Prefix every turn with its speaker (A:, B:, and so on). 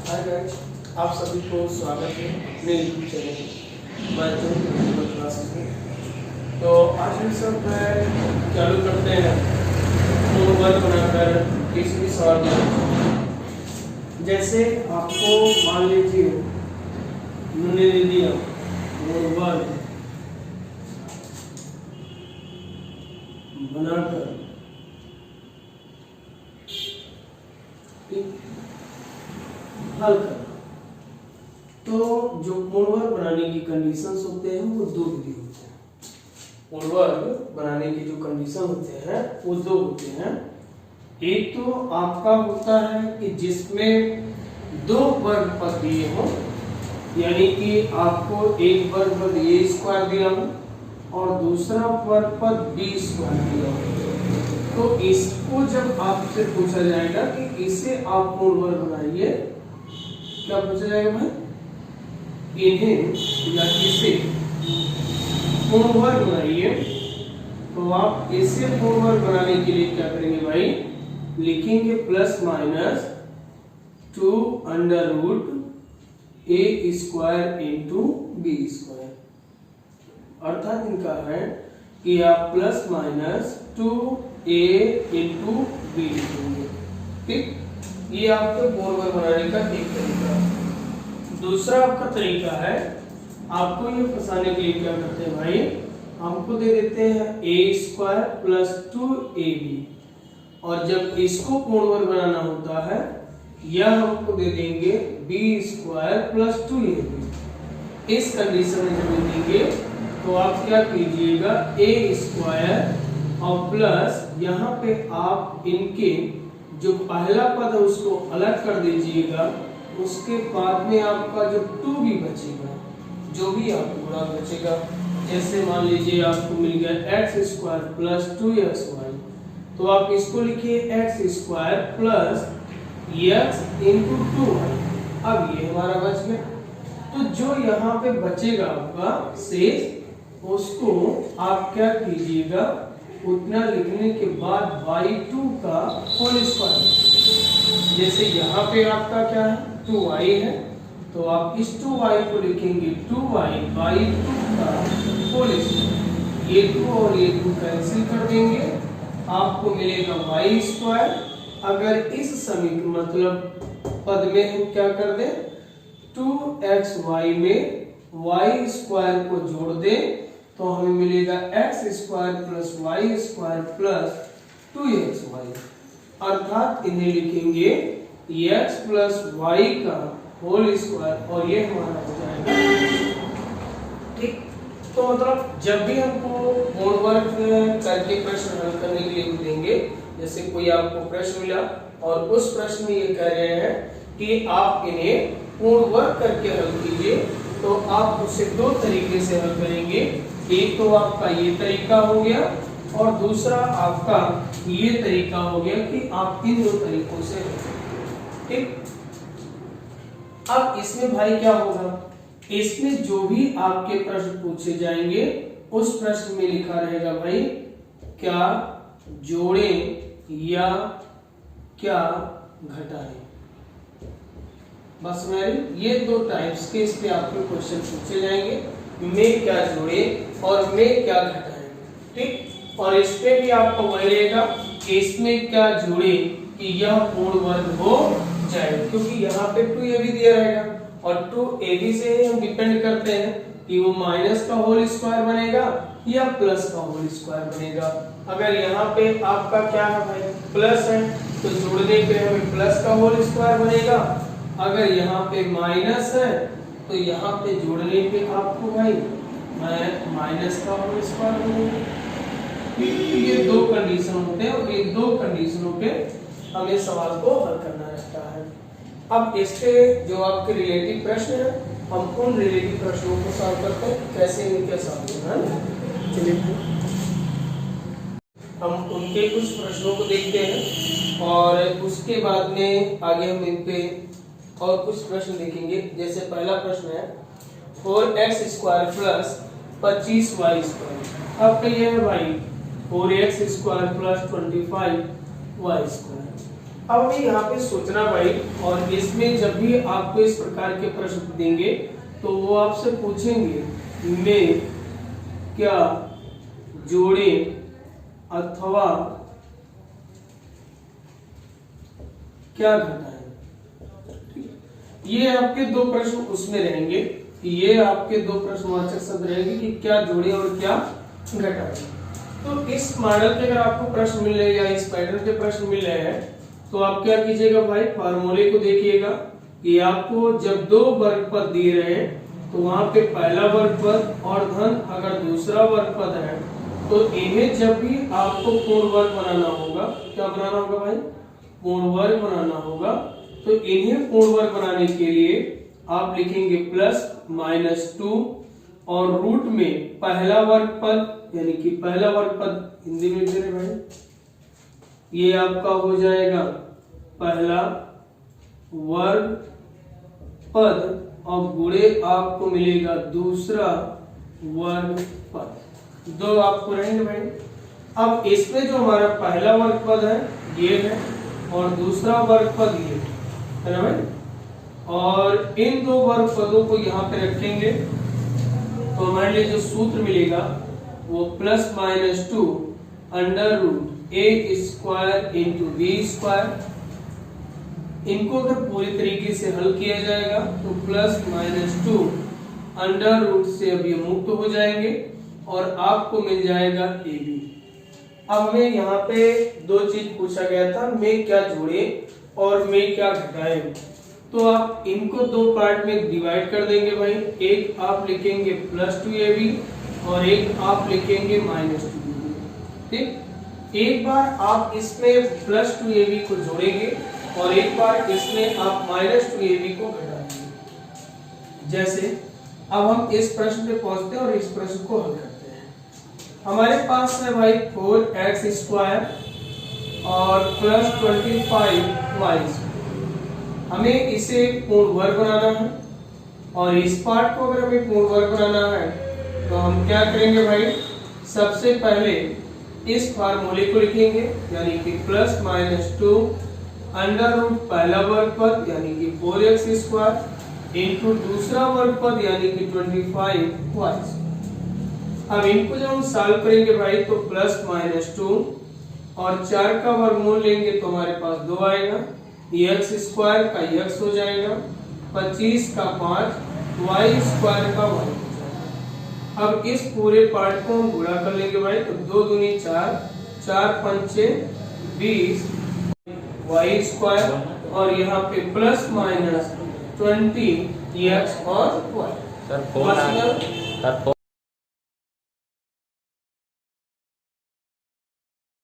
A: Hi guys, आप सभी को स्वागत है अपने यूट्यूब चैनल मैं क्लासेस में। तो आज हम सब चालू करते हैं होमवर्क बनाकर इसमें सवाल बनाना। जैसे आपको मान लीजिए उन्होंने दे दिया होमवर्क बनाकर हल करना, तो जो होमवर्क बनाने की कंडीशंस होते हैं वो दो विधि होते हैं। होमवर्क बनाने की जो कंडीशन होते हैं वो दो होते हैं। एक तो आपका होता है कि जिसमें दो वर्ग पद दिए हो, यानी कि आपको एक वर्ग पद ए स्क्वायर दिया हो और दूसरा वर्ग पद बी स्क्वायर दिया हो। तो इसको जब आपसे पूछा जाएगा कि इसे आप होमवर्क बनाइए, क्या पूछा जाएगा भाई? इन्हें या इसे होमवर्क बनाइए। तो आप इसे होमवर्क बनाने के लिए क्या करेंगे भाई? लिखेंगे प्लस माइनस 2 अंडर रूट ए स्क्वायर इंटू बी स्क्वायर। अर्थात इनका है कि आप plus minus 2a into B लिखेंगे। ठीक, ये आपके होमवर्क बनाने का एक तरीका है। दूसरा आपका तरीका है, आपको ये फंसाने के लिए क्या करते हैं भाई? हमको दे देते हैं a स्क्वायर प्लस 2ab, और जब इसको होमवर्क बनाना होता है यह हमको दे देंगे b स्क्वायर प्लस 2ab। इस कंडीशन में जब देंगे तो आप क्या कीजिएगा, a स्क्वायर और प्लस यहाँ पे आप इनके जो पहला पद है उसको अलग कर दीजिएगा। उसके बाद में आपका जो 2b बचेगा, जो भी आपको गुणा बचेगा, जैसे मान लीजिए आपको मिल गया x स्क्वायर प्लस 2xy, तो आप इसको लिखिए x square plus x into 2y। अब ये हमारा बच गया। तो जो यहाँ पे बचेगा आपका शेष, उसको आप क्या कीजिएगा, उतना लिखने के बाद y2 का होल स्क्वायर। जैसे यहाँ पे आपका क्या है, 2y है, तो आप इस 2y को लिखेंगे 2y बाई 2 का होल स्क्वायर। ये 2 और ये 2 कैंसिल कर देंगे, आपको मिलेगा y स्क्वायर। अगर इस समीकरण मतलब पद में हम क्या कर दें, 2xy में y स्क्वायर को जोड़ दें तो हमें मिलेगा x square plus y square plus 2xy। अर्थात इन्हें लिखेंगे x प्लस y का होल स्क्वायर, और ये हमारा हो जाएगा। ठीक, तो मतलब जब भी हमको होमवर्क करके प्रश्न हल करने के लिए देंगे, जैसे कोई आपको प्रश्न मिला और उस प्रश्न में ये कह रहे हैं कि आप इन्हें होमवर्क करके हल कीजिए, तो आप उसे दो तरीके से हल करेंगे। एक तो आपका ये तरीका हो गया और दूसरा आपका ये तरीका हो गया कि आप इन दो तरीकों से। ठीक, अब इसमें भाई क्या होगा, इसमें जो भी आपके प्रश्न पूछे जाएंगे उस प्रश्न में लिखा रहेगा भाई क्या जोड़ें या क्या घटाएं। बस मैं ये दो टाइप्स के इस पे आपके क्वेश्चन पूछे जाएंगे, में क्या जोड़े और में क्या घटाएं। ठीक, और इस पे भी आपको वही रहेगा कि इसमें क्या जोड़े कि यह पूर्ण वर्ग हो जाए, क्योंकि यहाँ पे 2ab दिया रहेगा और 2ab से हम डिपेंड करते हैं कि वो माइनस का होल स्क्वायर बनेगा या प्लस का होल स्क्वायर बनेगा। अगर यहाँ पे आपका क्या है भाई, प्लस है, तो जोड़ने पे हमें प्लस का होल स्क्वायर बनेगा। अगर यहाँ पे माइनस है तो यहाँ पे जोड़ने पे आपको भाई माइनस का होल स्क्वायर बनेगा। ये दो कंडीशन होते हैं और ये दो कंडीशनों पे हमें सवाल को हल करना रहता है। अब इसके जो आपके रिलेटिव प्रश्न है, हम उन रिलेटिव प्रश्नों को सॉल्व करते हैं, कैसे इनके सॉल्व करना है। चलिए हम उनके कुछ प्रश्नों को देखते हैं और उसके बाद में आगे हम इन पे और कुछ प्रश्न देखेंगे। जैसे पहला प्रश्न है 4x square plus 25y square. अब ये है भाई 4x square plus 25y square. अब हमें यहाँ पे सोचना भाई, और इसमें जब भी आपको इस प्रकार के प्रश्न देंगे तो वो आपसे पूछेंगे में क्या जोड़े अथवा क्या घटाएं। ये आपके दो प्रश्न उसमें रहेंगे, ये आपके दो प्रश्नवाचक शब्द रहेंगे कि क्या जोड़े और क्या घटाएं। तो इस मॉडल के अगर आपको प्रश्न मिल रहे हैं या इस पैटर्न के प्रश्न मिल रहे हैं तो आप क्या कीजिएगा भाई, फार्मूले को देखिएगा कि आपको जब दो वर्ग पद दिए रहे तो वहां पे पहला वर्ग पद और धन अगर दूसरा वर्ग पद है तो इन्हें जब भी आपको पूर्ण वर्ग बनाना होगा, क्या बनाना होगा भाई, पूर्ण वर्ग बनाना होगा। तो इन्हें पूर्ण वर्ग बनाने के लिए आप लिखेंगे +-2 और रूट में पहला वर्ग पद यानी कि पहला वर्ग पद हिंदी में लिख रहे भाई, ये आपका हो जाएगा पहला वर्ग पद और गुणे आपको मिलेगा दूसरा वर्ग पद, दो आपको रहेंगे भाई। अब इसमें जो हमारा पहला वर्ग पद है ये है और दूसरा वर्ग पद ये है ना भाई, और इन दो वर्ग पदों को यहाँ पे रखेंगे तो हमारे लिए जो सूत्र मिलेगा वो +-2 √a² × b²। इनको अगर पूरी तरीके से हल किया जाएगा तो +-2 अंडर रूट से अब ये मुक्त हो जाएंगे और आपको मिल जाएगा AB। अब हमें यहाँ पे दो चीज पूछा गया था, में क्या जोड़े और में क्या घटाए। तो आप इनको दो पार्ट में डिवाइड कर देंगे भाई, एक आप लिखेंगे +2AB और एक आप लिखेंगे -2AB। ठीक, एक बार आप इसमें +2AB को जोड़ेंगे और एक बार इसमें आप -2AB को घटाएंगे। जैसे अब हम इस प्रश्न पे पहुंचते हैं और इस प्रश्न को हल करते हैं। हमारे पास है भाई 4x² और +25y²। हमें इसे पूर्ण वर्ग बनाना है और इस पार्ट को अगर हमें पूर्ण वर्ग बनाना है तो हम क्या करेंगे भाई, सबसे पहले इस फार्मूले को लिखेंगे यानी कि +-2 अंडर रूट पहला वर्ग पद यानी कि 4x² इंटू दूसरा वर्ग पद यानी कि 25y। अब इनको जब हम सॉल्व करेंगे भाई तो +-2 और 4 का वर्गमूल लेंगे तो हमारे पास 2 आएगा, x² का x हो जाएगा, 25 का 5, y² का y। अब इस पूरे पार्ट को हम गुणा कर लेंगे भाई तो 2 दूनी 4, 4 पंचे 20 y² और यहाँ पे +-20 x और y।